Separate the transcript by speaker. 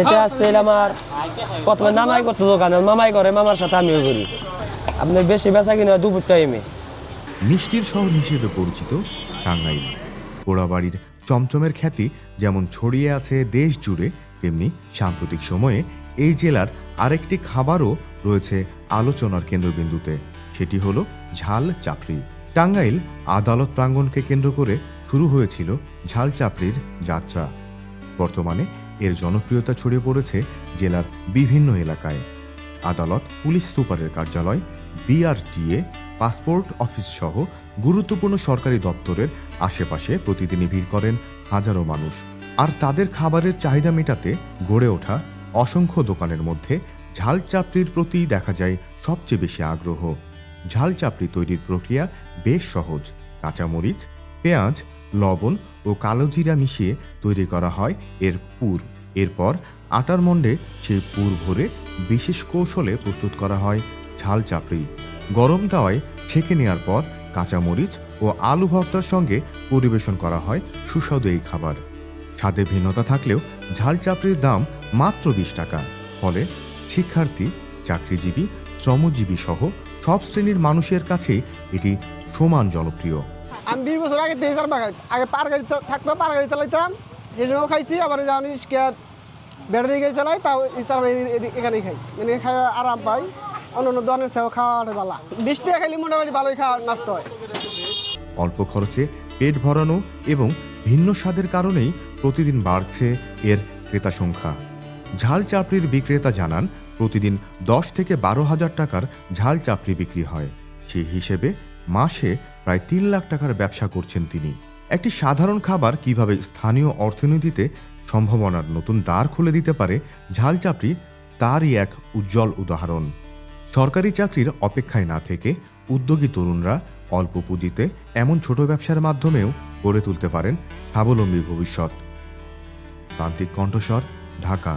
Speaker 1: এটা আসছে আমার প্রথমে নানাই করতো দোকানে, মামাই করে, মামার সাথে আমিও করি। আপনার বেশি বেচা কিনা দুপুর টাইমে।
Speaker 2: মিষ্টির শহর হিসেবে পরিচিত টাঙ্গাইল। পোড়াবাড়ির চমচমের খ্যাতি যেমন ছড়িয়ে আছে দেশ জুড়ে, তেমনি সাম্প্রতিক সময়ে এই জেলার আরেকটি খাবারও রয়েছে আলোচনার কেন্দ্রবিন্দুতে। সেটি হলো ঝাল চাপড়ি। টাঙ্গাইল আদালত প্রাঙ্গণকে কেন্দ্র করে শুরু হয়েছিল ঝাল চাপড়ির যাত্রা। বর্তমানে এর জনপ্রিয়তা ছড়িয়ে পড়েছে জেলার বিভিন্ন এলাকায়। আদালত, পুলিশ সুপারের কার্যালয়, বিআরটিএ, পাসপোর্ট অফিস সহ গুরুত্বপূর্ণ সরকারি দপ্তরের আশেপাশে প্রতিদিনই ভিড় করেন হাজারো মানুষ। আর তাদের খাবারের চাহিদা মেটাতে গড়ে ওঠা অসংখ্য দোকানের মধ্যে ঝাল চাপড়ির প্রতি দেখা যায় সবচেয়ে বেশি আগ্রহ। ঝাল চাপড়ি তৈরির প্রক্রিয়া বেশ সহজ। কাঁচামরিচ, পেঁয়াজ, লবণ ও কালোজিরা মিশিয়ে তৈরি করা হয় এর পুর। এরপর আটার মণ্ডে সেই পুর ভরে বিশেষ কৌশলে প্রস্তুত করা হয় ঝাল চাপড়ি। গরম তাওয়ায় ছেঁকে নেওয়ার পর কাঁচামরিচ ও আলু ভর্তার সঙ্গে পরিবেশন করা হয় সুস্বাদু এই খাবার। স্বাদে ভিন্নতা থাকলেও ঝাল চাপড়ির দাম মাত্র 20 টাকা। ফলে শিক্ষার্থী, চাকরিজীবী, শ্রমজীবী সহ সব শ্রেণীর মানুষের কাছেই এটি সমান জনপ্রিয়।
Speaker 3: আমি 20 বছর আগে তেইশার বাগান আগে পার গাড়ি থাকতো, পার গাড়ি চালাইতাম, সেই সময়ও খাইছি। আবার জানি ব্যাটারি গাড়ি চালাই, তাও এখানেই খাই, মানে খাই আরাম পাই। অন্য দোকানের সেও খাওয়াটা ভালো। 20 টাকা খাইলে মোটামুটি ভালোই খাওয়া নাস্তা হয়।
Speaker 2: অল্প খরচে পেট ভরানো এবং ভিন্ন স্বাদের কারণেই প্রতিদিন বাড়ছে এর ক্রেতা সংখ্যা। ঝাল চাপড়ির বিক্রেতা জানান, প্রতিদিন 10 থেকে 12 হাজার টাকার ঝাল চাপড়ি বিক্রি হয়। সেই হিসেবে মাসে প্রায় 3 লাখ টাকার ব্যবসা করছেন তিনি। একটি সাধারণ খাবার কিভাবে স্থানীয় অর্থনীতিতে সম্ভাবনার নতুন দ্বার খুলে দিতে পারে ঝাল চাপড়ি, তারই এক উজ্জ্বল উদাহরণ। সরকারি চাকরির অপেক্ষায় না থেকে উদ্যোগী তরুণরা অল্প পুঁজিতে এমন ছোট ব্যবসার মাধ্যমেও গড়ে তুলতে পারেন স্বাবলম্বী ভবিষ্যৎ। প্রান্তিক কণ্ঠস্বর, ঢাকা।